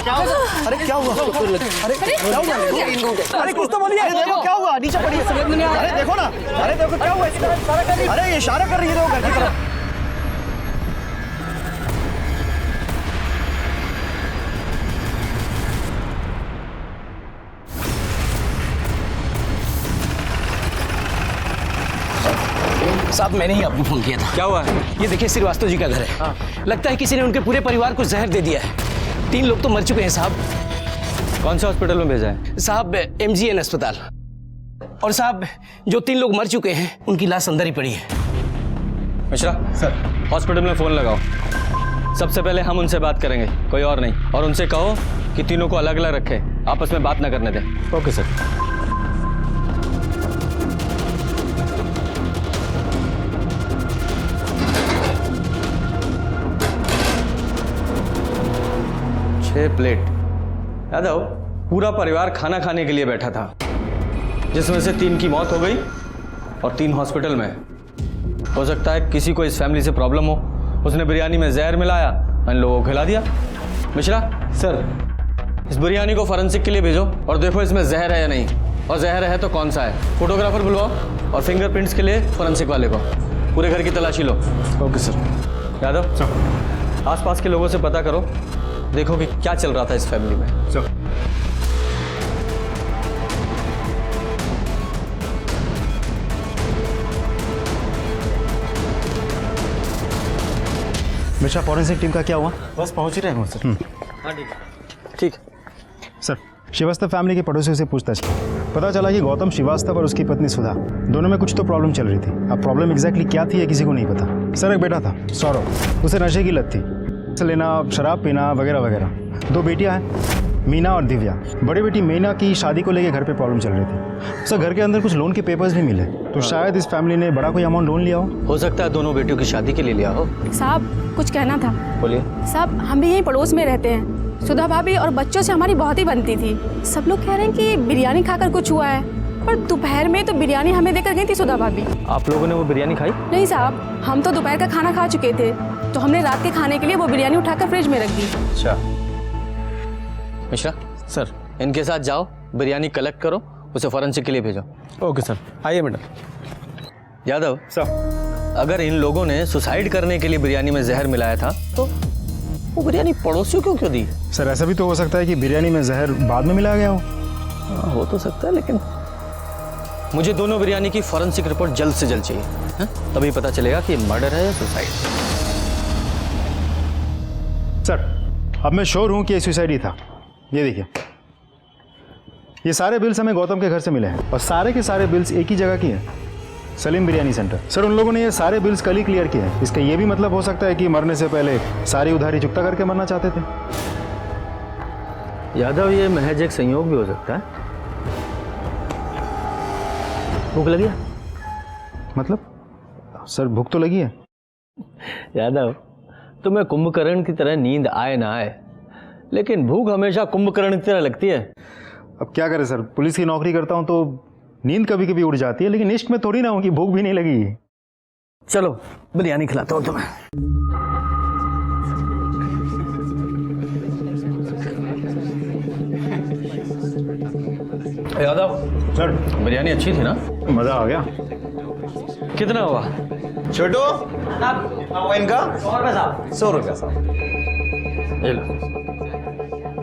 अरे क्या हुआ? अरे क्या हुआ? अरे कुछ तो बोलिए। देखो क्या हुआ, नीचे पड़ी है। अरे देखो ना, अरे देखो क्या हुआ इसको। अरे ये इशारा कर रही है घर की तरफ। साहब मैंने ही आपको फोन किया था। क्या हुआ है? ये देखिए श्रीवास्तव जी का घर है। लगता है किसी ने उनके पूरे परिवार को जहर दे दिया है। 3 लोग तो मर चुके हैं साहब। कौन से हॉस्पिटल में भेजा है? साहब MGN अस्पताल। और साहब जो 3 लोग मर चुके हैं उनकी लाश अंदर ही पड़ी है। मिश्रा सर, हॉस्पिटल में फोन लगाओ। सबसे पहले हम उनसे बात करेंगे, कोई और नहीं। और उनसे कहो कि तीनों को अलग अलग रखे, आपस में बात ना करने दें। Okay sir. प्लेट यादव, पूरा परिवार खाना खाने के लिए बैठा था, जिसमें से 3 की मौत हो गई और 3 हॉस्पिटल में। हो सकता है किसी को इस फैमिली से प्रॉब्लम हो, उसने बिरयानी में जहर मिलाया, इन लोगों को खिला दिया। मिश्रा सर, इस बिरयानी को फॉरेंसिक के लिए भेजो और देखो इसमें जहर है या नहीं, और जहर है तो कौन सा है। फोटोग्राफर बुलवाओ और फिंगरप्रिंट्स के लिए फॉरेंसिक वाले को। पूरे घर की तलाशी लो। Okay sir. यादव सर, आसपास के लोगों से पता करो, देखो कि क्या चल रहा था इस फैमिली में। मिश्रा, फॉरेंसिक टीम का क्या हुआ? बस पहुंच ही रहे हैं सर। हाँ ठीक सर, श्रीवास्तव फैमिली के पड़ोसियों से पूछताछ की, पता चला कि गौतम श्रीवास्तव और उसकी पत्नी सुधा दोनों में कुछ तो प्रॉब्लम चल रही थी। अब प्रॉब्लम एग्जैक्टली क्या थी ये किसी को नहीं पता। सर, एक बेटा था सौरभ, उसे नशे की लत थी, लेना, शराब पीना वगैरह वगैरह। 2 बेटियां हैं, मीना और दिव्या। बड़ी बेटी मीना की शादी को लेकर घर पे प्रॉब्लम चल रही थी। सर, घर के अंदर कुछ लोन के पेपर्स भी मिले, तो शायद इस फैमिली ने बड़ा कोई अमाउंट लोन लिया हो सकता है दोनों बेटियों की शादी के लिए लिया हो। साहब कुछ कहना था। बोलिए। साहब, हम भी यहीं पड़ोस में रहते हैं। सुधा भाभी और बच्चों से हमारी बहुत ही बनती थी। सब लोग कह रहे हैं कि बिरयानी खाकर कुछ हुआ है, पर दोपहर में तो बिरयानी हमें देकर गई थी सुधा भाभी। आप लोगों ने वो बिरयानी खाई? नहीं साहब, हम तो दोपहर का खाना खा चुके थे, तो हमने रात के खाने के लिए वो बिरयानी उठाकर फ्रिज में रख दी। अच्छा। मिश्रा सर, इनके साथ जाओ, बिरयानी कलेक्ट करो, उसे फॉरेंसिक के लिए भेजो। Okay sir. आइए मैडम। यादव सर, अगर इन लोगों ने सुसाइड करने के लिए बिरयानी में जहर मिलाया था तो वो बिरयानी पड़ोसियों को क्यों दी? सर, ऐसा भी तो हो सकता है कि बिरयानी में जहर बाद में मिलाया गया हो। हो तो सकता है, लेकिन मुझे दोनों बिरयानी की फॉरेंसिक रिपोर्ट जल्द से जल्द चाहिए, है? तभी पता चलेगा कि मर्डर है या सुसाइड। सर, अब मैं श्योर हूं कि ये सुसाइड ही था। ये देखिए, ये सारे बिल्स हमें गौतम के घर से मिले हैं, और सारे के सारे बिल्स एक ही जगह की हैं, सलीम बिरयानी सेंटर। सर, उन लोगों ने ये सारे बिल्स कल ही क्लियर किए हैं। इसका ये भी मतलब हो सकता है कि मरने से पहले सारी उधारी चुकता करके मरना चाहते थे। यादव, ये महज एक संयोग भी हो सकता है। भूख लगी है? मतलब सर, भूख तो लगी है। यादव, तुम्हें कुंभकर्ण की तरह नींद आए ना आए, लेकिन भूख हमेशा कुंभकर्ण की तरह लगती है। अब क्या करें सर, पुलिस की नौकरी करता हूं तो नींद कभी कभी उड़ जाती है, लेकिन इश्क में थोड़ी ना हो कि भूख भी नहीं लगी। चलो बिरयानी खिलाता हूं तुम्हें। यादव सर, बिरयानी अच्छी थी ना? मजा आ गया। कितना हुआ? छोटू, इनका 100 रुपया साहब। ये लो।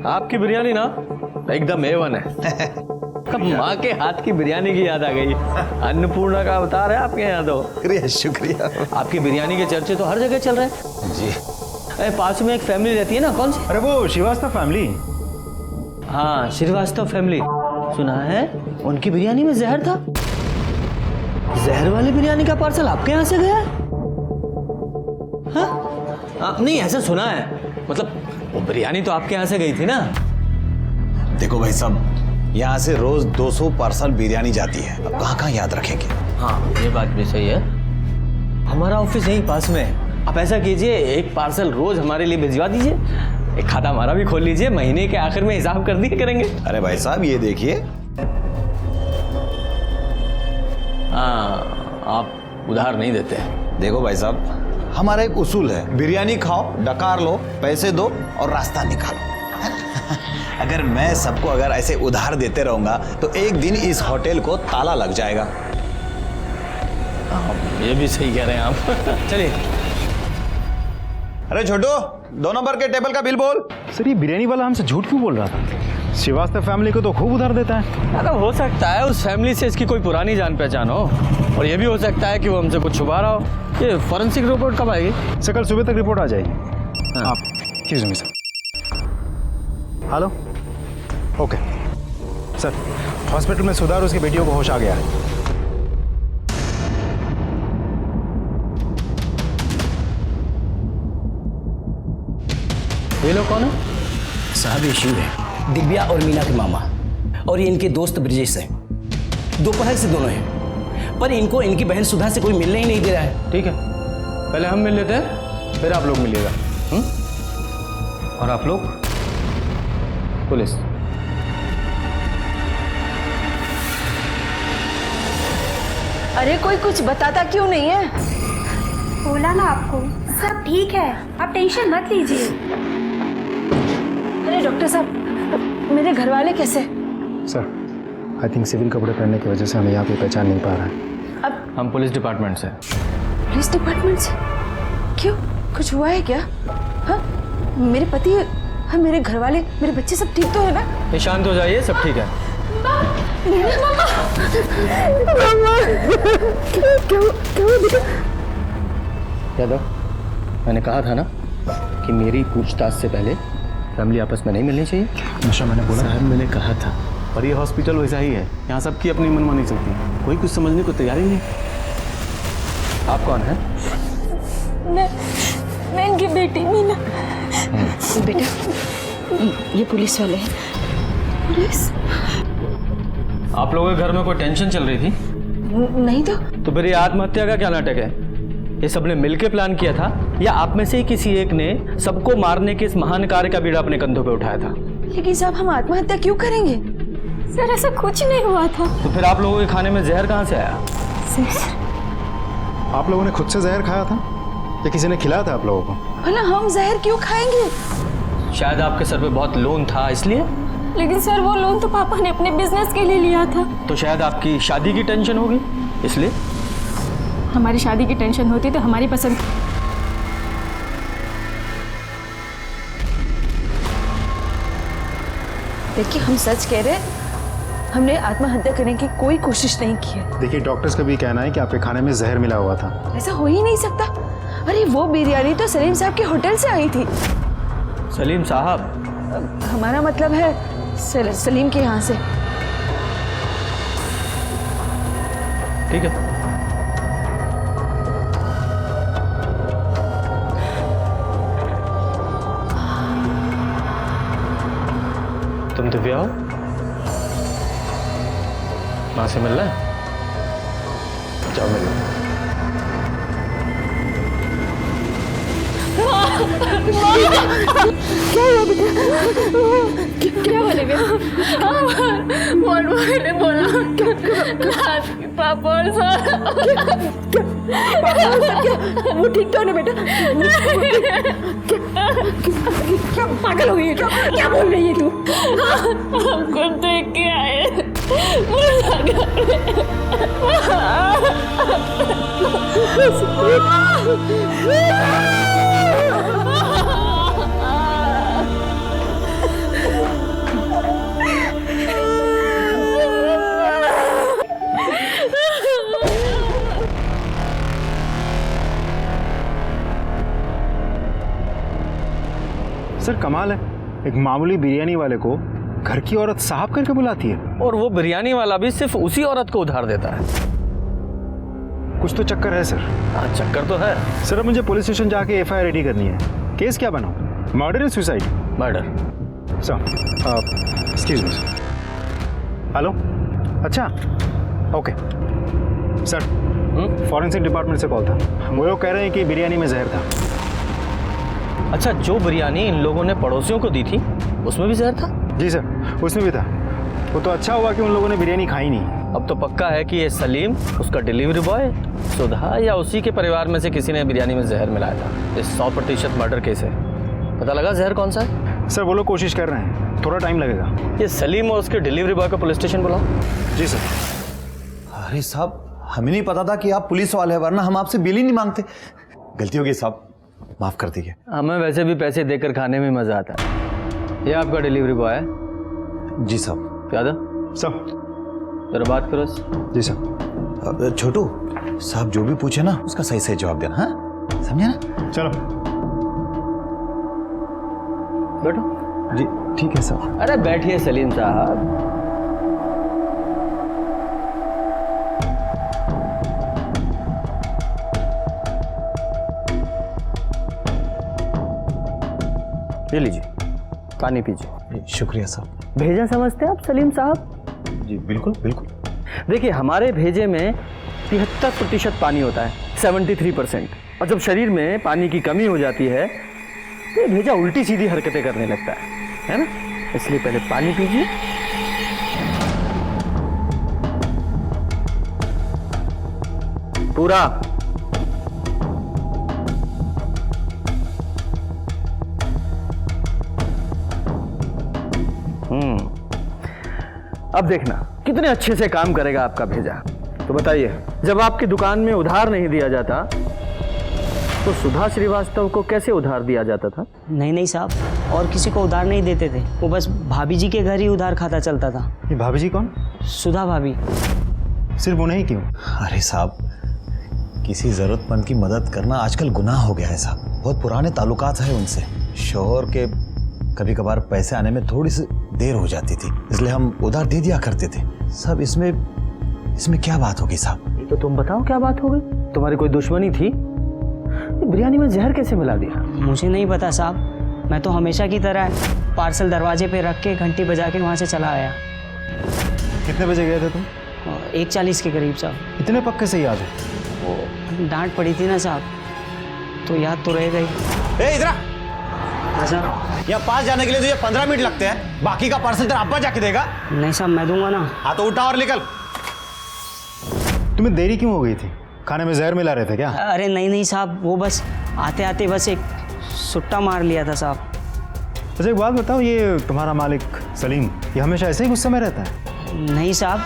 आपकी बिरयानी ना एकदम A1 है। अब माँ के हाथ की बिरयानी की याद आ गई। अन्नपूर्णा का अवतार है आपके यहाँ तो। शुक्रिया शुक्रिया। आपकी बिरयानी के चर्चे तो हर जगह चल रहे हैं जी। अरे पास में एक फैमिली रहती है ना, कौन सी? अरे वो श्रीवास्तव फैमिली। हाँ, श्रीवास्तव फैमिली। सुना है उनकी बिरयानी में जहर था। जहर वाली बिरयानी का पार्सल आपके यहाँ से गया? हाँ? नहीं, ऐसा सुना है। मतलब वो बिरयानी तो आपके यहाँ से गई थी ना? देखो भाई साहब, यहाँ से रोज 200 पार्सल बिरयानी जाती है, अब कहाँ याद रखेंगे। हाँ, ये बात भी सही है। हमारा ऑफिस यहीं पास में है। आप ऐसा कीजिए, एक पार्सल रोज हमारे लिए भिजवा दीजिए, एक खाता हमारा भी खोल लीजिए, महीने के आखिर में हिसाब कर दिया करेंगे। अरे भाई साहब, ये देखिए। हाँ, आप उधार नहीं देते। देखो भाई साहब, हमारा एक उसूल है, बिरयानी खाओ, डकार लो, पैसे दो और रास्ता निकालो। अगर मैं सबको अगर ऐसे उधार देते रहूंगा तो एक दिन इस होटल को ताला लग जाएगा। ये भी सही कह रहे हैं आप। चलिए। अरे छोटू, 2 नंबर के टेबल का बिल बोल। सर ये बिरयानी वाला हमसे झूठ क्यों बोल रहा था? श्रीवास्तव फैमिली को तो खूब उधार देता है। अरे हो सकता है उस फैमिली से इसकी कोई पुरानी जान पहचान हो, और ये भी हो सकता है कि वो हमसे कुछ छुपा रहा हो। ये फॉरेंसिक रिपोर्ट कब आएगी? सर कल सुबह तक रिपोर्ट आ जाएगी। आप excuse me sir. Hello, okay sir, hospital में सुधा और उसकी बेटियों को होश आ गया है। ये लोग कौन है? साहब ये शिव है, दिव्या और मीना के मामा, और ये इनके दोस्त ब्रजेश है। दोपहर से दोनों हैं, पर इनको इनकी बहन सुधा से कोई मिलने ही नहीं दे रहा है। ठीक है, पहले हम मिल लेते हैं, फिर आप लोग मिलिएगा। और आप लोग पुलिस। अरे कोई कुछ बताता क्यों नहीं है? बोला ना आपको, सब ठीक है, आप टेंशन मत लीजिए। अरे डॉक्टर साहब, मेरे घर वाले कैसे? सर आई थिंक सिविल कपड़े पहनने की वजह से हमें यहाँ पे पहचान नहीं पा रहा है। अब हम पुलिस डिपार्टमेंट से। पुलिस डिपार्टमेंट से? क्यों, कुछ हुआ है क्या? हाँ, मेरे पति, हाँ मेरे घर वाले, मेरे बच्चे सब ठीक तो है ना? ये शांत हो जाइए, सब ठीक है। यादव, मैंने कहा था ना कि मेरी पूछताछ से पहले फैमिली आपस में नहीं मिलनी चाहिए। नशा मैंने बोला। साहब मैंने कहा था, और ये हॉस्पिटल वैसा ही है, यहाँ सबकी अपनी मनमानी चलती है, कोई कुछ समझने को तैयार ही नहीं। आप कौन हैं? मैं इनकी बेटी मीना। बेटा, ये पुलिस वाले हैं। पुलिस? आप लोगों के घर में कोई टेंशन चल रही थी? नहीं तो फिर ये आत्महत्या का क्या नाटक है? ये सबने मिलकर प्लान किया था, या आप में से ही किसी एक ने सबको मारने के इस महान कार्य का बीड़ा अपने कंधों पे उठाया था? लेकिन साहब, हम आत्महत्या क्यों करेंगे? सर ऐसा कुछ नहीं हुआ था। तो फिर आप लोगों के खाने में जहर कहाँ से आया? आप लोगों ने खुद से जहर खाया था या किसी ने खिलाया था आप लोगों को? भला हम जहर क्यों खाएंगे? शायद आपके सर पे बहुत लोन था इसलिए। लेकिन सर वो लोन तो पापा ने अपने बिजनेस के लिए लिया था। तो शायद आपकी शादी की टेंशन होगी इसलिए। हमारी शादी की टेंशन होती तो हमारी पसंद। देखिए, हम सच कह रहे हैं, हमने आत्महत्या करने की कोई कोशिश नहीं की है। देखिए डॉक्टर्स का भी कहना है कि आपके खाने में जहर मिला हुआ था। ऐसा हो ही नहीं सकता। अरे वो बिरयानी तो सलीम साहब के होटल से आई थी। सलीम साहब? हमारा मतलब है सलीम के यहाँ से। ठीक है, तुम दिव्या हो? माँ से मिलना है? जाओ मिलो। क्या हुआ बेटा? क्या बोले बेटा? ने बोला पापा और वो ठीक तो है ना बेटा? क्या पागल हो गई है क्या? क्या बोल रही है तू? हमको देख के आए। सर कमाल है, एक मामूली बिरयानी वाले को घर की औरत साहब करके बुलाती है। और वो बिरयानी वाला भी सिर्फ उसी औरत को उधार देता है। कुछ तो चक्कर है सर। हाँ, चक्कर तो है। सर अब मुझे पुलिस स्टेशन जाके एफआईआर रेडी करनी है। केस क्या बनाऊं? मर्डर या suicide? Murder. Sir excuse me. Hello, अच्छा ओके सर, फॉरेंसिक डिपार्टमेंट से कॉल था। वो लोग कह रहे हैं कि बिरयानी में जहर था। अच्छा, जो बिरयानी इन लोगों ने पड़ोसियों को दी थी उसमें भी जहर था? जी सर, उसमें भी था। वो तो अच्छा हुआ कि उन लोगों ने बिरयानी खाई नहीं। अब तो पक्का है कि ये सलीम, उसका डिलीवरी बॉय, सुधा या उसी के परिवार में से किसी ने बिरयानी में जहर मिलाया था। ये 100% मर्डर केस है। पता लगा जहर कौन सा है? सर वो लोग कोशिश कर रहे हैं, थोड़ा टाइम लगेगा। ये सलीम और उसके डिलीवरी बॉय को पुलिस स्टेशन बुलाओ। जी सर। अरे साहब, हमें नहीं पता था कि आप पुलिस वाले हैं, वरना हम आपसे बिल ही नहीं मांगते। गलती हो गई साहब, माफ कर दीजिए। हमें वैसे भी पैसे देकर खाने में मजा आता है। ये आपका डिलीवरी बॉय है? जी साहब। यादव सर। जरा बात करो। जी सर। छोटू साहब जो भी पूछे ना उसका सही सही जवाब देना, हाँ समझे ना? चलो बैठो। जी ठीक है साहब। अरे बैठिए सलीम साहब। ये लीजिए पानी पीजिए। शुक्रिया साहब। भेजा समझते हैं आप सलीम साहब? जी बिल्कुल बिल्कुल। देखिए हमारे भेजे में 73% पानी होता है, 73%। और जब शरीर में पानी की कमी हो जाती है तो ये भेजा उल्टी सीधी हरकतें करने लगता है ना? इसलिए पहले पानी पीजिए। पूरा। अब देखना कितने अच्छे से काम करेगा आपका भेजा। तो बताइए, जब आपकी दुकान में उधार नहीं दिया जाता तो सुधा श्रीवास्तव को कैसे उधार दिया जाता था? नहीं साहब, और किसी को उधार नहीं देते थे, वो बस भाभी जी के घर ही उधार खाता चलता था। ये भाभी जी कौन? सुधा भाभी। सिर्फ उन्हें ही क्यों? अरे साहब, किसी जरूरतमंद की मदद करना आजकल गुनाह हो गया है साहब। बहुत पुराने ताल्लुकात है उनसे। शोहर के कभी कभार पैसे आने में थोड़ी सी देर हो जाती थी, इसलिए हम उधार दे दिया करते थे। सब इसमें क्या बात होगी साहब? तो तुम बताओ क्या बात हो गई? तुम्हारी कोई दुश्मनी थी? बिरयानी में जहर कैसे मिला दिया? मुझे नहीं पता साहब, मैं तो हमेशा की तरह पार्सल दरवाजे पे रख के घंटी बजा के वहाँ से चला आया। कितने बजे गए थे तुम? 1:40 के करीब साहब। इतने पक्के से याद है? वो डांट पड़ी थी ना साहब, तो याद तो रह गई। इधर अच्छा, यहाँ पास जाने के लिए तुझे 15 मिनट लगते हैं, बाकी का पार्सल तेरा अब्बा जाके देगा। नहीं साहब, मैं दूंगा ना। हाँ तो उठा और निकल। तुम्हें देरी क्यों हो गई थी? खाने में जहर मिला रहे थे क्या? अरे नहीं साहब, वो बस आते आते बस एक सुट्टा मार लिया था साहब। अच्छा एक बात बताओ, ये तुम्हारा मालिक सलीम ये हमेशा ऐसे ही गुस्से में रहता है? नहीं साहब,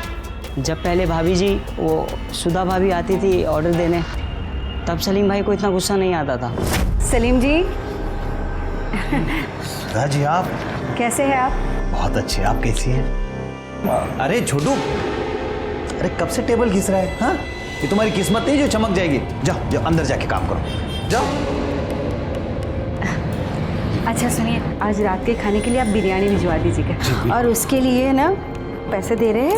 जब पहले भाभी जी वो सुधा भाभी आती थी ऑर्डर देने, तब सलीम भाई को इतना गुस्सा नहीं आता था। सलीम जी सुधा जी आप कैसे हैं आप? बहुत अच्छे, आप कैसी हैं? अरे छोटू, अरे कब से टेबल घिस रहा है? हाँ, ये तुम्हारी किस्मत नहीं जो चमक जाएगी। जाओ जाओ अंदर जाके काम करो, जाओ। अच्छा सुनिए, आज रात के खाने के लिए आप बिरयानी भिजवा दीजिएगा, और उसके लिए ना पैसे दे रहे हैं,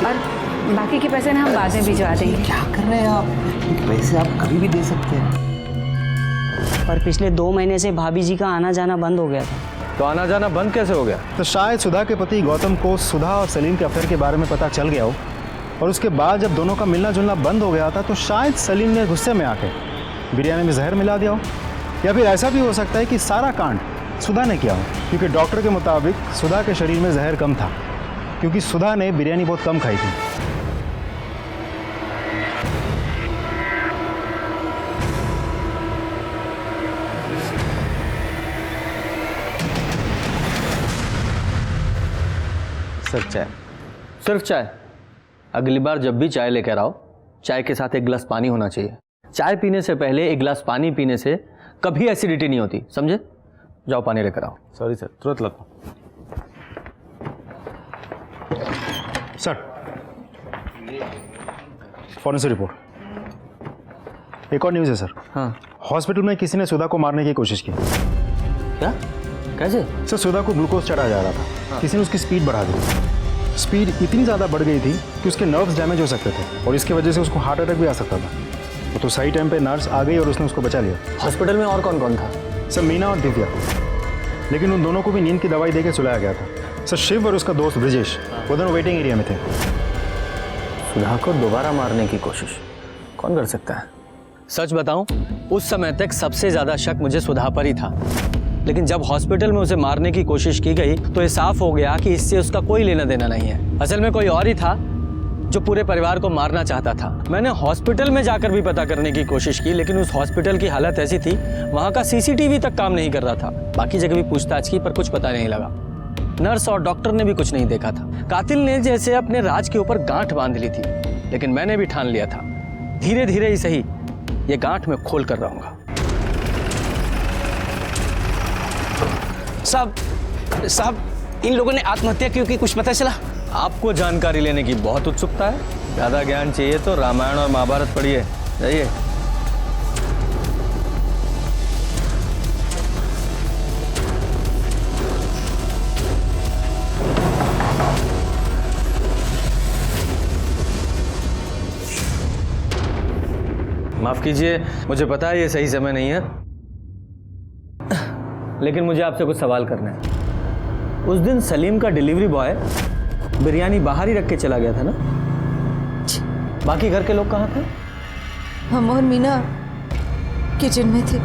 और बाकी के पैसे ना हम बाद में भिजवा देंगे। क्या कर रहे हैं आप? पैसे आप कभी भी दे सकते हैं। पर पिछले 2 महीने से भाभी जी का आना जाना बंद हो गया था। तो आना जाना बंद कैसे हो गया? तो शायद सुधा के पति गौतम को सुधा और सलीम के अफेयर के बारे में पता चल गया हो, और उसके बाद जब दोनों का मिलना जुलना बंद हो गया था तो शायद सलीम ने गुस्से में आके बिरयानी में जहर मिला दिया हो। या फिर ऐसा भी हो सकता है कि सारा कांड सुधा ने किया हो, क्योंकि डॉक्टर के मुताबिक सुधा के शरीर में जहर कम था, क्योंकि सुधा ने बिरयानी बहुत कम खाई थी। सिर्फ चाय? सिर्फ चाय? अगली बार जब भी चाय लेकर आओ, चाय के साथ एक गिलास पानी होना चाहिए। चाय पीने से पहले एक गिलास पानी पीने से कभी एसिडिटी नहीं होती, समझे? जाओ पानी लेकर आओ। सॉरी सर, तुरंत लगता। Sir, forensic report. एक और न्यूज़ है सर। हाँ। हॉस्पिटल में किसी ने सुधा को मारने की कोशिश की। क्या? कैसे? सर, सुधा को ग्लूकोज चढ़ाया जा रहा था। हाँ। किसी ने उसकी स्पीड बढ़ा दी। स्पीड इतनी ज़्यादा बढ़ गई थी कि उसके नर्व्स डैमेज हो सकते थे, और इसकी वजह से उसको हार्ट अटैक भी आ सकता था। तो सही टाइम पे नर्स आ गई और उसने उसको बचा लिया। हॉस्पिटल में और कौन कौन था? सर, मीना और दिव्या, लेकिन उन दोनों को भी नींद की दवाई देकर सुलाया गया था। सर, शिव और उसका दोस्त ब्रिजेश वो दोनों वेटिंग एरिया में थे। सुधा को दोबारा मारने की कोशिश कौन कर सकता है? सच बताऊं, उस समय तक सबसे ज्यादा शक मुझे सुधा पर ही था, लेकिन जब हॉस्पिटल में उसे मारने की कोशिश की गई तो ये साफ हो गया कि इससे उसका कोई लेना देना नहीं है। असल में कोई और ही था जो पूरे परिवार को मारना चाहता था। मैंने हॉस्पिटल में जाकर भी पता करने की कोशिश की, लेकिन उस हॉस्पिटल की हालत ऐसी थी, वहां का सीसीटीवी तक काम नहीं कर रहा था। बाकी जगह भी पूछताछ की पर कुछ पता नहीं लगा। नर्स और डॉक्टर ने भी कुछ नहीं देखा था। कातिल ने जैसे अपने राज के ऊपर गांठ बांध ली थी, लेकिन मैंने भी ठान लिया था, धीरे धीरे ही सही ये गांठ में खोल कर रहूंगा। साहब इन लोगों ने आत्महत्या क्यों की, कुछ पता चला? आपको जानकारी लेने की बहुत उत्सुकता है। ज्यादा ज्ञान चाहिए तो रामायण और महाभारत पढ़िए। जाइए। माफ कीजिए, मुझे पता है ये सही समय नहीं है, लेकिन मुझे आपसे कुछ सवाल करना है। उस दिन सलीम का डिलीवरी बॉय बिरयानी बाहर ही रख के चला गया था ना? बाकी घर के लोग कहाँ थे? हम और मीना किचन में थे।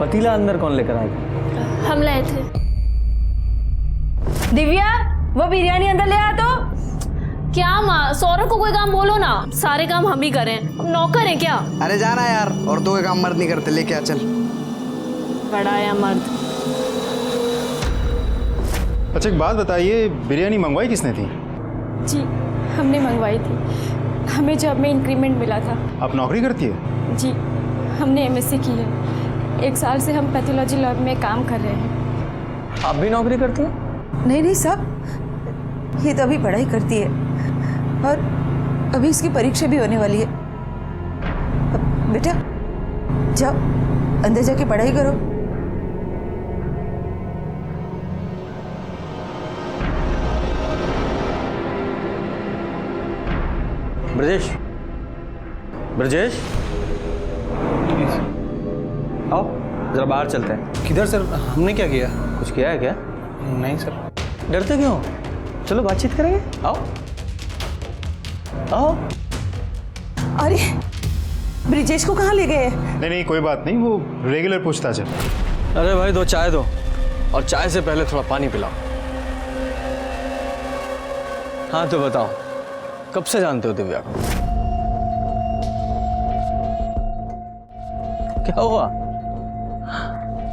पतीला अंदर कौन लेकर आया? हम लाए थे। दिव्या, वो बिरयानी अंदर ले आ तो। क्या माँ, सौरभ को कोई काम बोलो ना, सारे काम हम ही करें, हम नौकर हैं क्या? अरे जाना यार, औरतों के काम मर्द नहीं करते, लेके आ चल। बड़ा या मर्द। अच्छा एक बात बताइए, बिरयानी मंगवाई किसने थी? जी हमने मंगवाई थी, हमें जॉब में इंक्रीमेंट मिला था। आप नौकरी करती है? जी हमने एमएससी की है, 1 साल से हम पैथोलॉजी लैब में काम कर रहे हैं। आप भी नौकरी करती हैं? नहीं नहीं साहब, ये तो अभी पढ़ाई करती है और अभी इसकी परीक्षा भी होने वाली है। बेटा जाओ अंदर जाके पढ़ाई करो। ब्रजेश, ब्रजेश, आओ जरा बाहर चलते हैं। किधर सर? हमने क्या किया? कुछ किया है क्या? नहीं सर। डरते क्यों? चलो बातचीत करेंगे, आओ आओ। अरे ब्रिजेश को कहाँ ले गए? नहीं नहीं कोई बात नहीं, वो रेगुलर पूछताछ है। अरे भाई 2 चाय दो, और चाय से पहले थोड़ा पानी पिलाओ। हाँ तो बताओ, कब से जानते हो दिव्या को? क्या हुआ?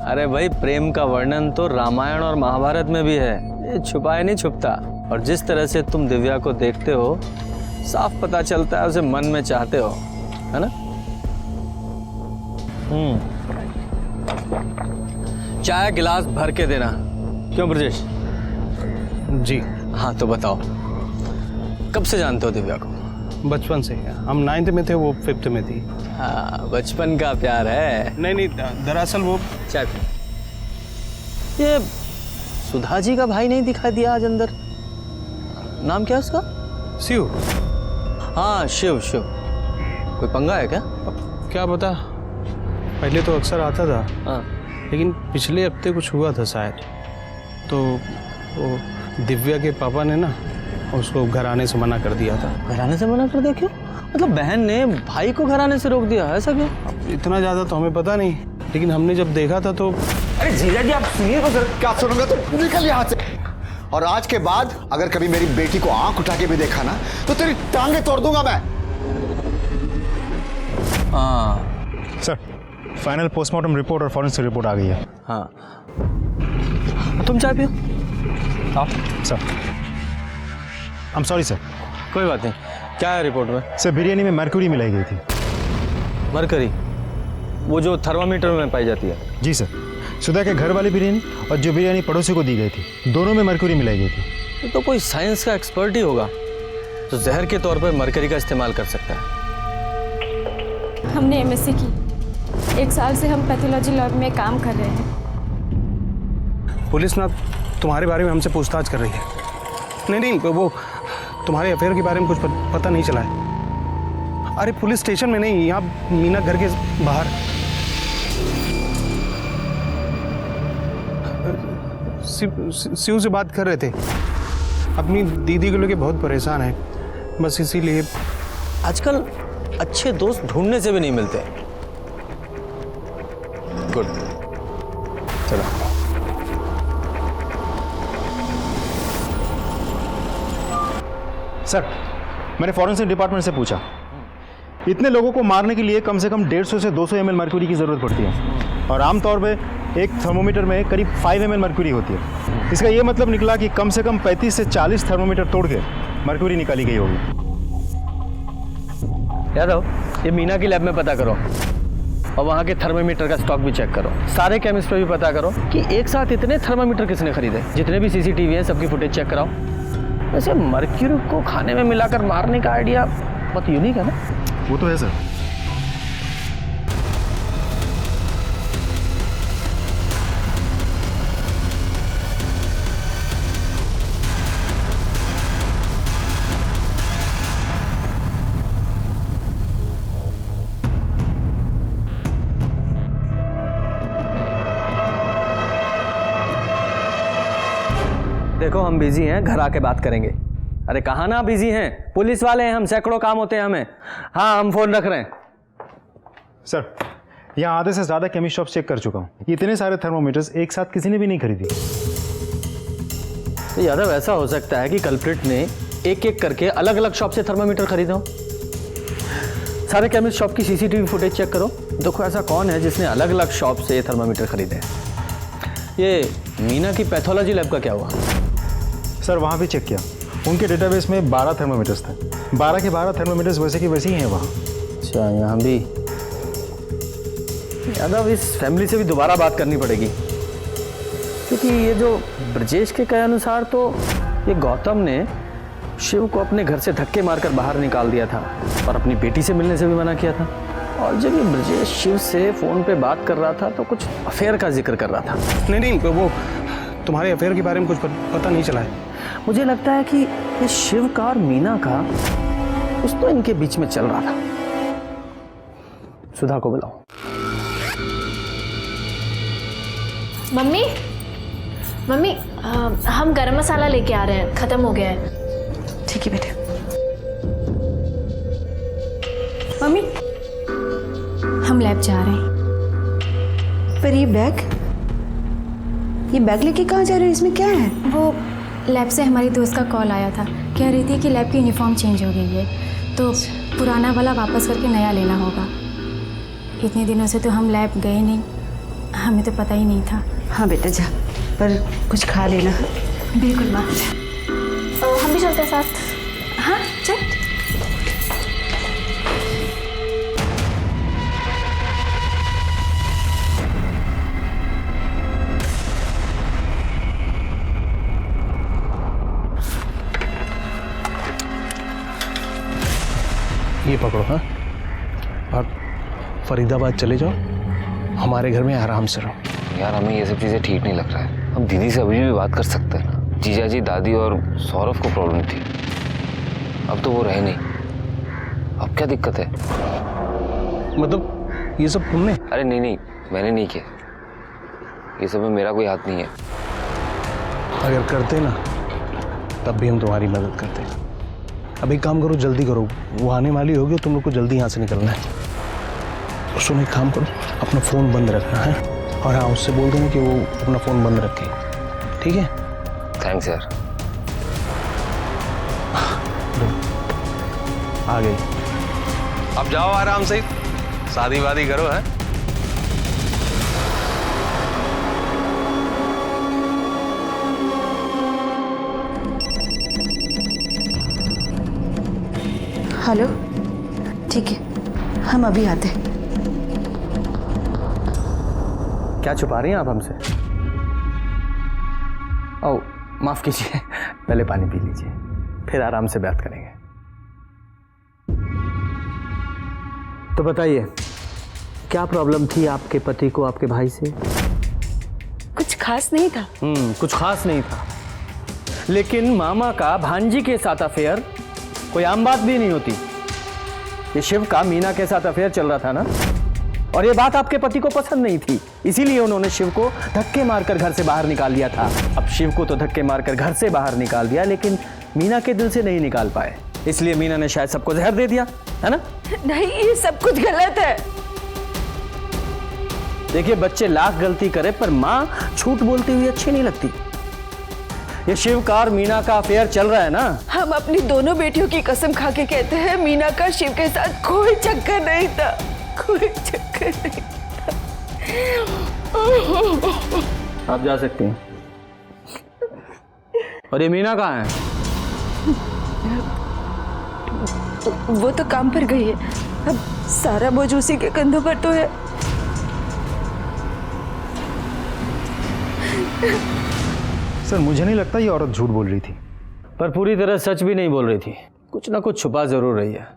अरे भाई प्रेम का वर्णन तो रामायण और महाभारत में भी है, ये छुपाए नहीं छुपता। और जिस तरह से तुम दिव्या को देखते हो, साफ पता चलता है उसे मन में चाहते हो, है ना? चाय गिलास भर के देना। क्यों ब्रजेश? जी। हाँ तो बताओ, कब से जानते हो दिव्या को? बचपन से। हम 9th में थे, वो 5th में थी। हाँ बचपन का प्यार है। नहीं नहीं, दरअसल वो चाय पी। ये सुधा जी का भाई नहीं दिखाई दिया आज अंदर? नाम क्या है उसका? शिव। हाँ शिव। शिव कोई पंगा है क्या? क्या पता, पहले तो अक्सर आता था। हाँ। लेकिन पिछले हफ्ते कुछ हुआ था शायद, तो वो दिव्या के पापा ने ना उसको घर आने से मना कर दिया था। घर आने से मना कर दिया? क्यों? मतलब बहन ने भाई को घर आने से रोक दिया, ऐसा क्यों? इतना ज़्यादा तो हमें पता नहीं, लेकिन हमने जब देखा था तो। अरे जीजा जी आप सुनिए तो सर। क्या सुनूंगा तो निकल यहाँ से। और आज के बाद अगर कभी मेरी बेटी को आंख उठा के भी देखा ना, तो तेरी टांगे तोड़ दूंगा मैं। हाँ सर फाइनल पोस्टमार्टम रिपोर्ट और फॉरेंसिक रिपोर्ट आ गई है। हाँ तुम चाय पियो। हाँ sir. I am sorry sir. कोई बात नहीं। क्या है रिपोर्ट में? सर बिरयानी में मरक्यूरी मिलाई गई थी। मरकरी? वो जो थर्मामीटर में पाई जाती है? जी सर। सुधा के घर वाली बिरयानी और जो बिरयानी पड़ोसी को दी गई थी, दोनों में मरक्यूरी मिलाई गई थी। ये तो कोई साइंस का एक्सपर्ट ही होगा जो जहर के तौर पर मरकरी का इस्तेमाल कर सकता है। हमने एमएससी की, 1 साल से हम पैथोलॉजी लैब में काम कर रहे हैं। पुलिस ना तुम्हारे बारे में हमसे पूछताछ कर रही है। नहीं, वो तुम्हारे अफेयर के बारे में कुछ पता नहीं चला है। अरे पुलिस स्टेशन में नहीं, यहाँ मीना घर के बाहर। शिव से बात कर रहे थे। अपनी दीदी को लेके बहुत परेशान है, बस इसीलिए। आजकल अच्छे दोस्त ढूंढने से भी नहीं मिलते। गुड, चलो। सर, मैंने फॉरेंसिक डिपार्टमेंट से पूछा, इतने लोगों को मारने के लिए कम से कम 150 से 200 ml मर्क्यूरी की ज़रूरत पड़ती है और आमतौर पे एक थर्मोमीटर में करीब 5 ml मर्क्यूरी होती है। इसका ये मतलब निकला कि कम से कम 35 से 40 थर्मोमीटर तोड़ के मर्क्यूरी निकाली गई होगी। यादव, ये मीना की लैब में पता करो और वहाँ के थर्मोमीटर का स्टॉक भी चेक करो। सारे केमिस्ट पे भी पता करो कि एक साथ इतने थर्मोमीटर किसने खरीदे। जितने भी सीसीटीवी हैं सबकी फुटेज चेक कराओ। वैसे मर्क्यूरी को खाने में मिलाकर मारने का आइडिया बहुत यूनिक है ना? वो तो है सर। देखो, हम बिजी हैं, घर आके बात करेंगे। अरे कहाँ ना बिजी हैं, पुलिस वाले हैं हम, सैकड़ों काम होते हैं हमें। हाँ, हम फोन रख रहे हैं। सर, यहाँ आधे से ज़्यादा केमिस्ट शॉप चेक कर चुका हूँ, इतने सारे थर्मोमीटर्स एक साथ किसी ने भी नहीं खरीदी। तो यादव, ऐसा हो सकता है कि कल्प्रिट ने एक एक करके अलग अलग शॉप से थर्मोमीटर खरीदा हो। सारे केमिस्ट शॉप की सीसीटीवी फुटेज चेक करो, देखो ऐसा कौन है जिसने अलग अलग शॉप से ये थर्मोमीटर खरीदे हैं। ये मीना की पैथोलॉजी लैब का क्या हुआ? सर, वहाँ भी चेक किया, उनके डेटाबेस में 12 थर्मोमीटर्स थे। 12 के 12 थर्मोमीटर्स वैसे की वैसे ही हैं वहाँ। अच्छा, यहाँ भी। यादव, इस फैमिली से भी दोबारा बात करनी पड़ेगी, क्योंकि ये जो ब्रजेश के कहे अनुसार तो ये गौतम ने शिव को अपने घर से धक्के मारकर बाहर निकाल दिया था और अपनी बेटी से मिलने से भी मना किया था। और जब ये ब्रजेश शिव से फ़ोन पे बात कर रहा था तो कुछ अफेयर का जिक्र कर रहा था। नहीं, वो तुम्हारे अफेयर के बारे में कुछ पता नहीं चला है। मुझे लगता है कि ये शिव का और मीना का कुछ तो इनके बीच में चल रहा था। सुधा को बुलाओ। मम्मी, मम्मी, हम गरम मसाला लेके आ रहे हैं, खत्म हो गया है। ठीक है बेटे। मम्मी, हम लैब जा रहे हैं। पर ये बैग लेके कहाँ जा रहे हो? इसमें क्या है? वो लैब से हमारी दोस्त का कॉल आया था, कह रही थी कि लैब की यूनिफॉर्म चेंज हो गई है तो पुराना वाला वापस करके नया लेना होगा। इतने दिनों से तो हम लैब गए नहीं, हमें तो पता ही नहीं था। हाँ बेटा जा, पर कुछ खा लेना। बिल्कुल माँ। हम भी चलते हैं साथ। हाँ चल। ये पकड़ो। हाँ, और फरीदाबाद चले जाओ, हमारे घर में आराम से रहो। यार, हमें ये सब चीज़ें ठीक नहीं लग रहा है। हम दीदी से अभी भी बात कर सकते हैं ना। जीजा जी, दादी और सौरभ को प्रॉब्लम थी, अब तो वो रहे नहीं। अब क्या दिक्कत है? मतलब ये सब तुमने? अरे नहीं, मैंने नहीं किया। ये सब में मेरा कोई हाथ नहीं है। अगर करते ना तब भी हम तुम्हारी मदद करते। अब एक काम करो, जल्दी करो, वो आने वाली होगी, तुम लोग को जल्दी यहाँ से निकलना है। तो सुनो, एक काम करो, अपना फ़ोन बंद रखना है और हाँ, उससे बोल देना कि वो अपना फ़ोन बंद रखे, ठीक है? थैंक्स यार। आ गई। अब जाओ आराम से, शादी वादी करो। है हेलो, ठीक है, हम अभी आते हैं। क्या छुपा रही हैं आप हमसे? ओह, माफ कीजिए, पहले पानी पी लीजिए, फिर आराम से बात करेंगे। तो बताइए, क्या प्रॉब्लम थी आपके पति को आपके भाई से? कुछ खास नहीं था। कुछ खास नहीं था, लेकिन मामा का भांजी के साथ अफेयर कोई आम बात भी नहीं होती। ये शिव का मीना के साथ अफेयर चल रहा था ना? और ये बात आपके पति को पसंद नहीं थी, इसीलिए उन्होंने शिव को धक्के मारकर घर से बाहर निकाल दिया था। अब शिव को तो धक्के मारकर घर से बाहर निकाल दिया, लेकिन मीना के दिल से नहीं निकाल पाए, इसलिए मीना ने शायद सबको जहर दे दिया, है ना? नहीं, ये सब कुछ गलत है। देखिए, बच्चे लाख गलती करे पर माँ झूठ बोलती हुई अच्छी नहीं लगती। ये शिव का और मीना का अफेयर चल रहा है ना। हम अपनी दोनों बेटियों की कसम खा के कहते हैं, मीना का शिव के साथ कोई चक्कर नहीं था, कोई चक्कर नहीं था। आप जा सकती हैं। और ये मीना कहाँ है? वो तो काम पर गई है, अब सारा बोझ उसी के कंधों पर तो है। सर मुझे नहीं लगता ये औरत झूठ बोल रही थी। पर पूरी तरह सच भी नहीं बोल रही थी, कुछ ना कुछ छुपा जरूर रही है।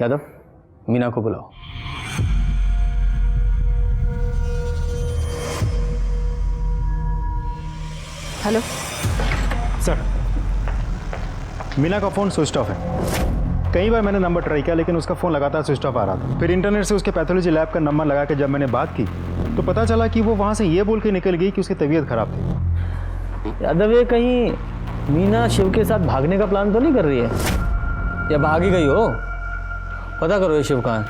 यादव, मीना को बुलाओ। हेलो सर, मीना का फ़ोन स्विच ऑफ है। कई बार मैंने नंबर ट्राई किया लेकिन उसका फ़ोन लगातार स्विच ऑफ आ रहा था। फिर इंटरनेट से उसके पैथोलॉजी लैब का नंबर लगा के जब मैंने बात की तो पता चला कि वो वहाँ से ये बोल के निकल गई कि उसकी तबीयत खराब थी। यादव, ये कहीं मीना शिव के साथ भागने का प्लान तो नहीं कर रही है, या भाग ही गई हो? पता करो ये शिव कहाँ है।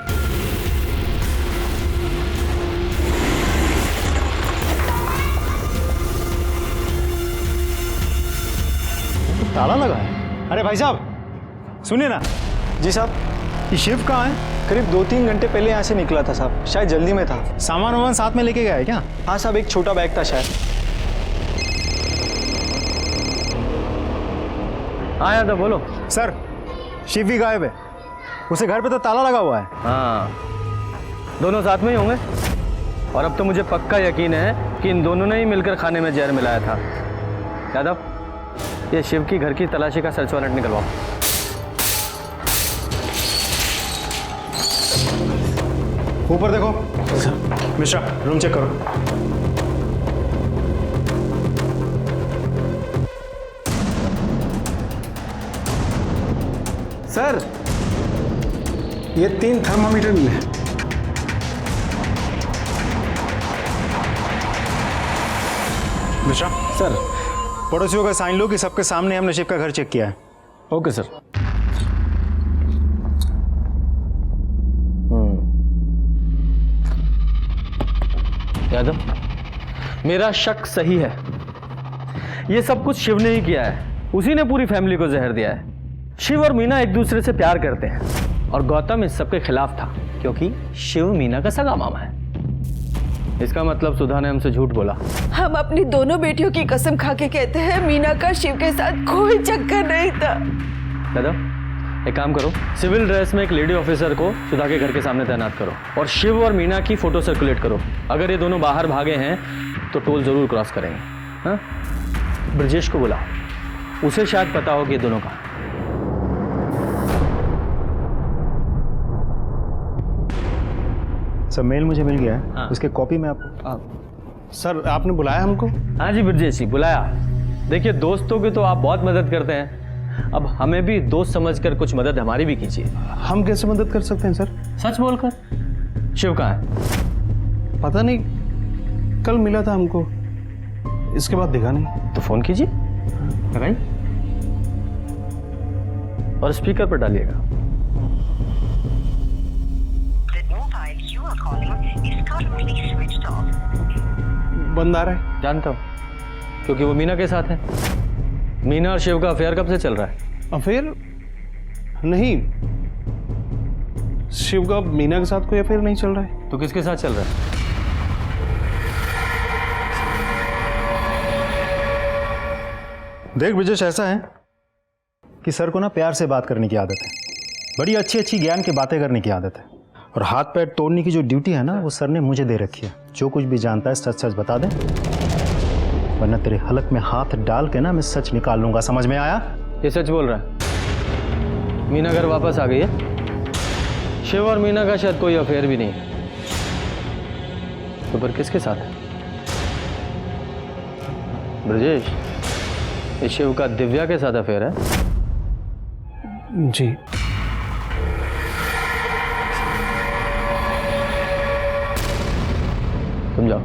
ताला लगा है। अरे भाई साहब सुनिए ना। जी साहब, ये शिव कहाँ है? करीब 2-3 घंटे पहले यहाँ से निकला था साहब, शायद जल्दी में था। सामान वामान साथ में लेके गया है क्या? हाँ साहब, एक छोटा बैग था शायद। हाँ यादव, बोलो। सर, शिव भी गायब है, उसे घर पे तो ताला लगा हुआ है। हाँ, दोनों साथ में ही होंगे। और अब तो मुझे पक्का यकीन है कि इन दोनों ने ही मिलकर खाने में जहर मिलाया था। यादव, ये शिव की घर की तलाशी का सर्च वारंट निकलवाओ। ऊपर देखो। मिश्रा, रूम चेक करो। सर, ये 3 थर्मामीटर मिले। मिश्रा सर, पड़ोसियों का साइन लो कि सबके सामने हमने शिव का घर चेक किया है। Okay sir. यादव, मेरा शक सही है, ये सब कुछ शिव ने ही किया है। उसी ने पूरी फैमिली को जहर दिया है। शिव और मीना एक दूसरे से प्यार करते हैं और गौतम इस सब के खिलाफ था क्योंकि शिव मीना का सगा मामा है। इसका मतलब सुधा ने हमसे झूठ बोला। हम अपनी दोनों बेटियों की कसम खा के कहते हैं, मीना का शिव के साथ कोई चक्कर नहीं था। दादा, एक काम करो, सिविल ड्रेस में एक लेडी ऑफिसर को सुधा के घर के सामने तैनात करो और शिव और मीना की फोटो सर्कुलेट करो। अगर ये दोनों बाहर भागे हैं तो टोल जरूर क्रॉस करेंगे। हाँ, ब्रजेश को बुलाओ, उसे शायद पता हो कि ये दोनों कहाँ। सब मेल मुझे मिल गया है। हाँ। उसके कॉपी में आप सर आपने बुलाया हमको? हाँ जी ब्रजेश जी, बुलाया। देखिए, दोस्तों की तो आप बहुत मदद करते हैं, अब हमें भी दोस्त समझकर कुछ मदद हमारी भी कीजिए। हम कैसे मदद कर सकते हैं सर? सच बोलकर। शिव कहाँ है? पता नहीं, कल मिला था हमको, इसके बाद दिखा नहीं। तो फोन कीजिए, लगाइए और स्पीकर पर डालिएगा। बंद आ रहा है। जानता हूँ, क्योंकि वो मीना के साथ है। मीना और शिव का अफेयर कब से चल रहा है? अफेयर नहीं, शिव का मीना के साथ कोई अफेयर नहीं चल रहा है। तो किसके साथ चल रहा है? देख ब्रजेश, ऐसा है कि सर को ना प्यार से बात करने की आदत है, बड़ी अच्छी अच्छी ज्ञान की बातें करने की आदत है, और हाथ पैर तोड़ने की जो ड्यूटी है ना वो सर ने मुझे दे रखी है। जो कुछ भी जानता है सच सच बता दे, वरना तेरे हलक में हाथ डाल के ना मैं सच निकाल लूंगा। समझ में आया? ये सच बोल रहा है। मीना घर वापस आ गई है। शिव और मीना का शायद कोई अफेयर भी नहीं है। तो पर किसके साथ है? ब्रजेश, ये शिव का दिव्या के साथ अफेयर है? जी। तुम जाओ।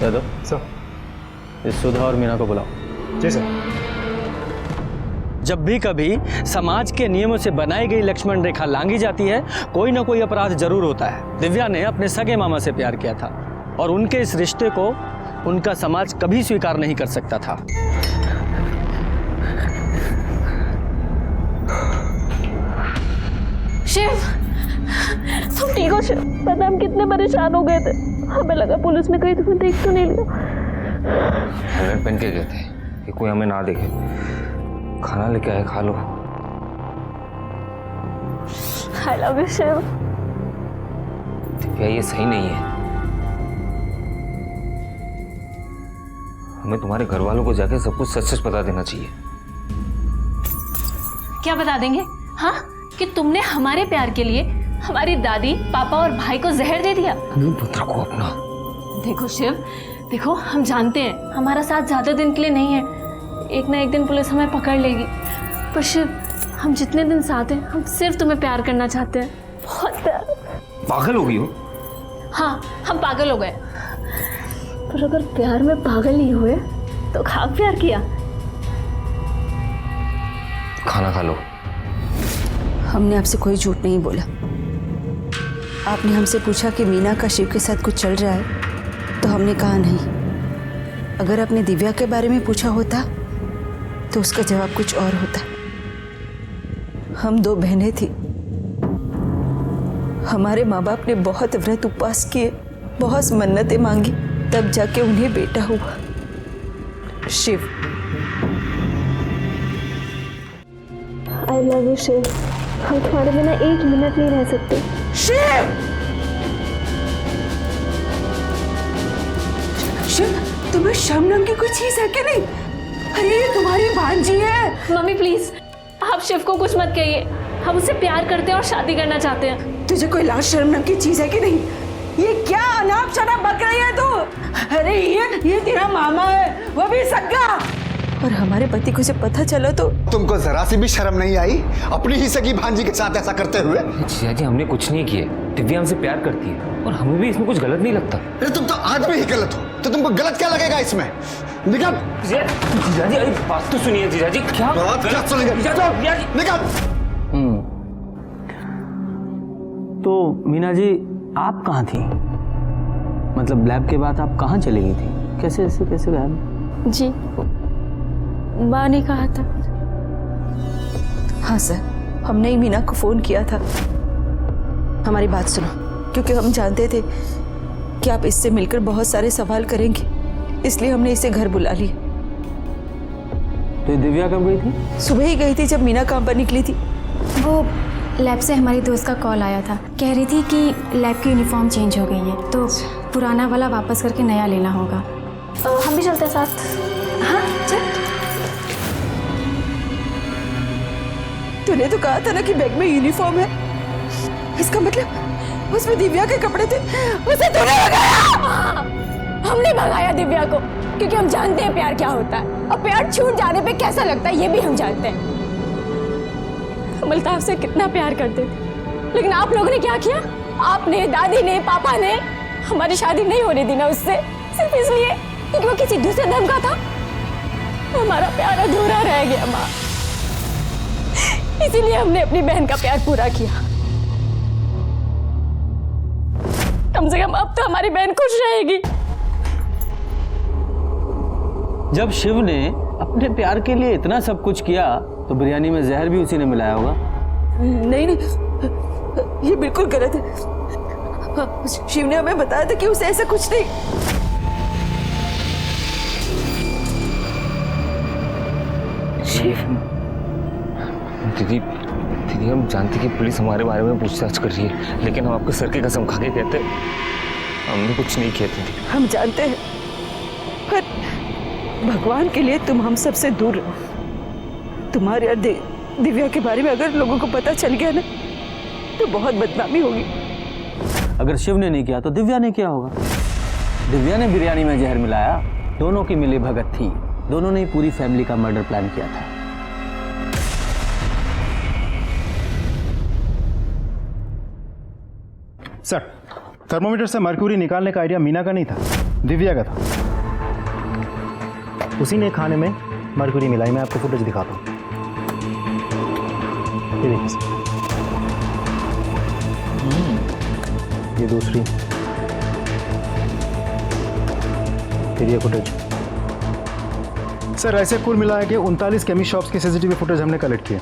यादव सर। इस सुधा और मीना को बुलाओ। जी सर। जब भी कभी समाज के नियमों से बनाई गई लक्ष्मण रेखा लांघी जाती है, कोई ना कोई अपराध जरूर होता है। दिव्या ने अपने सगे मामा से प्यार किया था और उनके इस रिश्ते को उनका समाज कभी स्वीकार नहीं कर सकता था। शिव, तुम ठीक हो शिव? पता हम कितने परेशान हो गए थे, हमें लगा पुलिस ने कहीं तुम्हें देख तो नहीं लिया। हेलमेट पहन के गए थे कि कोई हमें ना देखे। खाना लेके आए, खा लो। I love you Shiv. Divya, ये सही नहीं है। हमें तुम्हारे घर वालों को जाके सब कुछ सच सच बता देना चाहिए। क्या बता देंगे? हाँ, कि तुमने हमारे प्यार के लिए हमारी दादी, पापा और भाई को जहर दे दिया। पुत्र को अपना। देखो शिव, देखो हम जानते हैं हमारा साथ ज्यादा दिन के लिए नहीं है। एक ना एक दिन पुलिस हमें पकड़ लेगी। पर शिव, हम जितने दिन साथ हैं, हम सिर्फ तुम्हें प्यार करना चाहते हैं, बहुत प्यार। पागल हो गई हो? हाँ, हम पागल हो गए। पर अगर प्यार में पागल नहीं हुए तो खाक प्यार किया। खाना खा लो। हमने आपसे कोई झूठ नहीं बोला। आपने हमसे पूछा कि मीना का शिव के साथ कुछ चल रहा है, तो हमने कहा नहीं। अगर आपने दिव्या के बारे में पूछा होता तो उसका जवाब कुछ और होता। हम 2 बहनें थी। हमारे माँ बाप ने बहुत व्रत उपवास किए, बहुत मन्नतें मांगी, तब जाके उन्हें बेटा हुआ, Shiv. I love you Shiv. हम तुम्हारे बिना 1 मिनट नहीं रह सकते। शिव! शिव, तुम्हें शर्म नाम की कोई चीज है कि नहीं? अरे ये तुम्हारी भांजी है। मम्मी प्लीज, आप शिव को कुछ मत कहिए। हम उससे प्यार करते हैं और शादी करना चाहते हैं। तुझे कोई लाज शर्म नाम की चीज है कि नहीं? ये क्या अनाप शनाप बक रही है तू? अरे ये तेरा मामा है, वो भी सगा। और हमारे पति को इसे पता चला तो? तुमको जरा सी भी शर्म नहीं आई अपनी ही सगी भांजी के साथ ऐसा करते हुए? जीजा जी, हमने कुछ नहीं किया। दिव्या हमसे प्यार करती है और हमें भी इसमें कुछ गलत नहीं लगता। अरे तुम तो आदमी ही गलत हो, तो तुमको गलत क्या लगेगा इसमें? निकल। जीजा जी, अरे बात तो सुनिए। जीजा जी, क्या बात क्या सुनेंगे? निकल। तो मीना जी, आप कहाँ थी? मतलब लैब के बाद आप कहाँ चली गई थी? कैसे गायब? जी, माँ ने कहा था। हाँ सर, हमने ही मीना को फोन किया था। हमारी बात सुनो, क्योंकि हम जानते थे कि आप इससे मिलकर बहुत सारे सवाल करेंगे, इसलिए हमने इसे घर बुला लिया। तो दिव्या कब गई थी? सुबह ही गई थी, जब मीना काम पर निकली थी। वो लैब से हमारी दोस्त का कॉल आया था, कह रही थी कि लैब की यूनिफॉर्म चेंज हो गई है, तो पुराना वाला वापस करके नया लेना होगा। हम भी चलते हैं साथ। हाँ चल। तूने तो कहा था ना कि बैग में यूनिफॉर्म है, इसका मतलब उसमें दिव्या के कपड़े थे, उसे तूने भगाया। हमने भगाया दिव्या को, क्योंकि हम जानते हैं प्यार क्या होता है और प्यार छूट जाने पे कैसा लगता है, ये भी हम जानते हैं। हम अल्ताफ से कितना प्यार करते थे, लेकिन आप लोगों ने क्या किया? आपने, दादी ने, पापा ने हमारी शादी नहीं होने दी ना उससे, सिर्फ इसलिए क्योंकि वो किसी दूसरे धर्म का था। हमारा प्यार अधूरा रह गया माँ, इसीलिए हमने अपनी बहन का प्यार पूरा किया। कम से कम अब तो हमारी बहन खुश रहेगी। जब शिव ने अपने प्यार के लिए इतना सब कुछ किया, तो बिरयानी में जहर भी उसी ने मिलाया होगा। नहीं, ये बिल्कुल गलत है। शिव ने हमें बताया था कि उसे ऐसा कुछ नहीं। शिव, दीदी, हम जानते कि पुलिस हमारे बारे में पूछताछ कर रही है, लेकिन हम आपके सर की कसम खा के कहते हमने कुछ नहीं किया दीदी। हम जानते हैं, पर भगवान के लिए तुम हम सबसे दूर रहो। तुम्हारे और दिव्या के बारे में अगर लोगों को पता चल गया ना, तो बहुत बदनामी होगी। अगर शिव ने नहीं किया तो दिव्या ने किया होगा। दिव्या ने बिरयानी में जहर मिलाया, दोनों की मिली भगत थी, दोनों ने पूरी फैमिली का मर्डर प्लान किया था। सर, थर्मोमीटर से मर्क्यूरी निकालने का आइडिया मीना का नहीं था, दिव्या का था। उसी ने खाने में मर्क्यूरी मिलाई। मैं आपको फुटेज दिखाता हूँ। ये देखिए सर, ये दूसरी, फिर ये फुटेज। सर ऐसे कुल मिला के 39 केमिस्ट शॉप्स की सीसीटीवी फुटेज हमने कलेक्ट किए।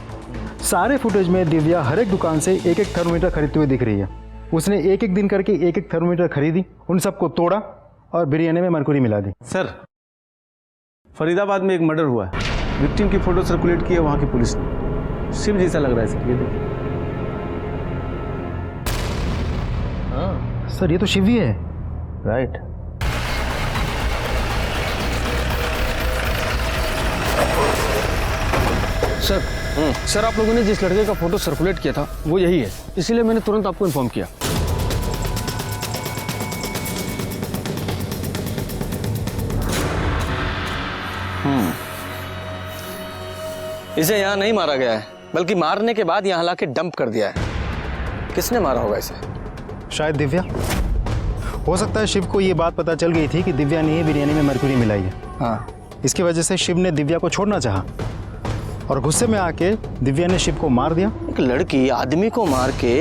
सारे फुटेज में दिव्या हर एक दुकान से एक एक थर्मोमीटर खरीदते हुए दिख रही है। उसने एक एक दिन करके एक एक थर्मोमीटर खरीदी, उन सबको तोड़ा और बिरयानी में मरकुरी मिला दी। सर, फरीदाबाद में एक मर्डर हुआ है, विक्टिम की फोटो सर्कुलेट की है वहां की पुलिस ने। शिव जैसा लग रहा है सर, ये देखिए। हाँ सर, ये तो शिव ही है। राइट। सर, सर आप लोगों ने जिस लड़के का फोटो सर्कुलेट किया था वो यही है, इसीलिए मैंने तुरंत आपको इन्फॉर्म किया। इसे यहाँ नहीं मारा गया है, बल्कि मारने के बाद यहाँ लाके डंप कर दिया है। किसने मारा होगा इसे? शायद दिव्या। हो सकता है शिव को ये बात पता चल गई थी कि दिव्या ने ही बिरयानी में मरकुरी मिलाई है। हाँ, इसकी वजह से शिव ने दिव्या को छोड़ना चाहा और गुस्से में आके दिव्या ने शिव को मार दिया। एक लड़की आदमी को मार के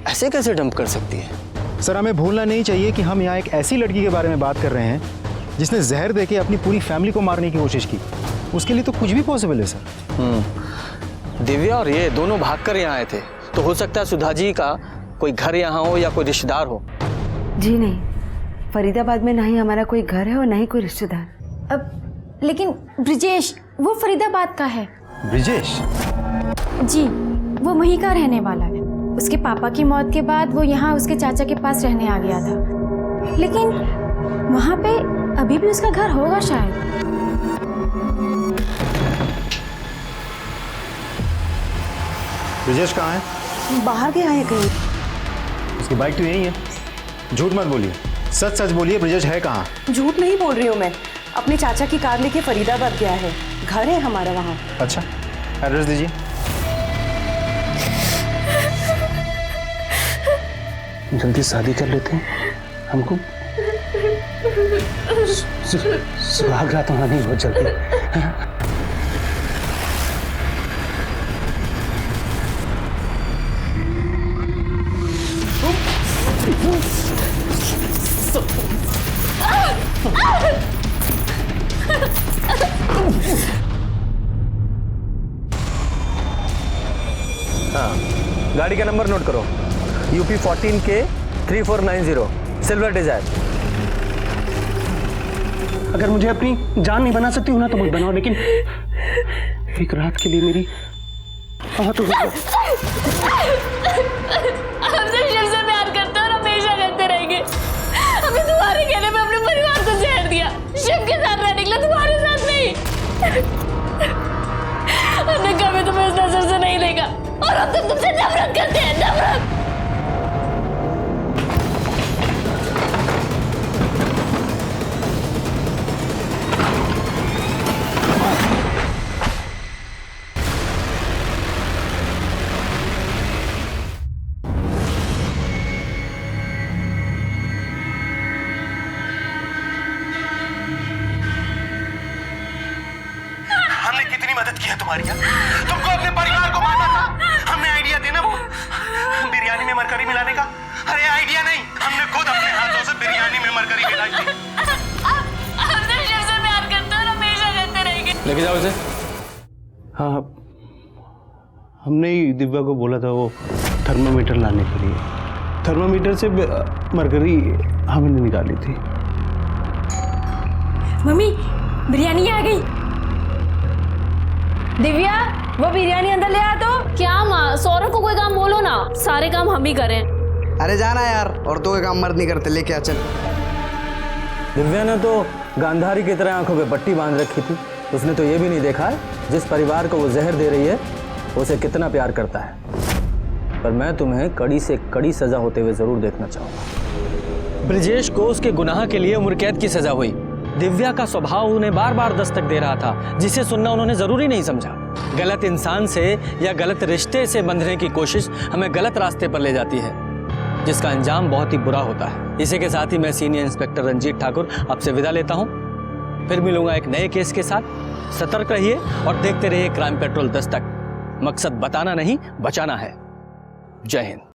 ऐसे कैसे डंप कर सकती है? सर, हमें भूलना नहीं चाहिए कि हम यहाँ एक ऐसी लड़की के बारे में बात कर रहे हैं जिसने जहर देके अपनी पूरी फैमिली को मारने की कोशिश की। उसके लिए तो कुछ भी पॉसिबल है सर। दिव्या और ये दोनों भागकर यहाँ आए थे, तो हो सकता है सुधा जी का कोई घर यहाँ हो या कोई रिश्तेदार हो। जी नहीं, फरीदाबाद में ना ही हमारा कोई घर है और ना ही कोई रिश्तेदार। अब लेकिन ब्रिजेश वो फरीदाबाद का है। ब्रिजेश? जी, वो वहीं का रहने वाला है। उसके पापा की मौत के बाद वो यहाँ उसके चाचा के पास रहने आ गया था, लेकिन वहाँ पे अभी भी उसका घर होगा शायद। ब्रिजेश कहाँ है? बाहर गया है कहीं। उसकी बाइक तो यही है। झूठ मत बोलिए, सच सच बोलिए, ब्रिजेश है कहाँ? झूठ नहीं बोल रही हूँ मैं, अपने चाचा की कार लेके फरीदाबाद गया है, घर है हमारा वहाँ। अच्छा, एड्रेस दीजिए। जल्दी शादी कर लेते हैं, हमको सुहाग रात होना नहीं बहुत जल्दी। हाँ, गाड़ी का नंबर नोट करो, UP 14K 3490 सिल्वर डिजायर। अगर मुझे अपनी जान नहीं बना सकती हूँ ना तो मत बनाओ, लेकिन एक रात के लिए मेरी हमसे शिव से प्यार करते और हमेशा करते रहेंगे। हमने तुम्हारे कहने पे अपने परिवार को जहर दिया, शिव के साथ रहने के लिए, तुम्हारे साथ नहीं। हमने कभी तुम्हें इस नजर से नहीं देखा और अब तुम तुमसे नफरत करते हैं, नफरत। कितनी मदद की है तुम्हारी? तुमको अपने परिवार को मारना था, हमने आइडिया देना वो बिरयानी में मरकरी मिलाने का। अरे आइडिया नहीं, हमने खुद अपने हाथों से बिरयानी में मरकरी मिलाई थी। हमसे शिव से प्यार करते और हमेशा करते रहेंगे। लेके जाओ इसे। हाँ, हमने ही दिव्या को बोला था वो थर्मोमीटर लाने के लिए। थर्मोमीटर से मरकरी हमने निकाली थी। मम्मी, बिरयानी आ गई। दिव्या, वो बिरयानी अंदर ले आ। तो क्या माँ, सौरभ को कोई काम बोलो ना, सारे काम हम ही करें। अरे जाना यार, औरतों के काम मर्द नहीं करते, लेके आ चल। दिव्या ने तो गांधारी की तरह आंखों पे पट्टी बांध रखी थी। उसने तो ये भी नहीं देखा जिस परिवार को वो जहर दे रही है उसे कितना प्यार करता है। पर मैं तुम्हें कड़ी से कड़ी सजा होते हुए जरूर देखना चाहूंगा। ब्रिजेश को उसके गुनाह के लिए उम्र कैद की सजा हुई। दिव्या का स्वभाव उन्हें बार बार दस्तक दे रहा था, जिसे सुनना उन्होंने जरूरी नहीं समझा। गलत इंसान से या गलत रिश्ते से बंधने की कोशिश हमें गलत रास्ते पर ले जाती है। जिसका अंजाम बहुत ही बुरा होता है। इसी के साथ ही मैं सीनियर इंस्पेक्टर रंजीत ठाकुर आपसे विदा लेता हूं। फिर मिलूंगा एक नए केस के साथ। सतर्क रहिए और देखते रहिए क्राइम पेट्रोल 10 तक। मकसद बताना नहीं, बचाना है। जय हिंद।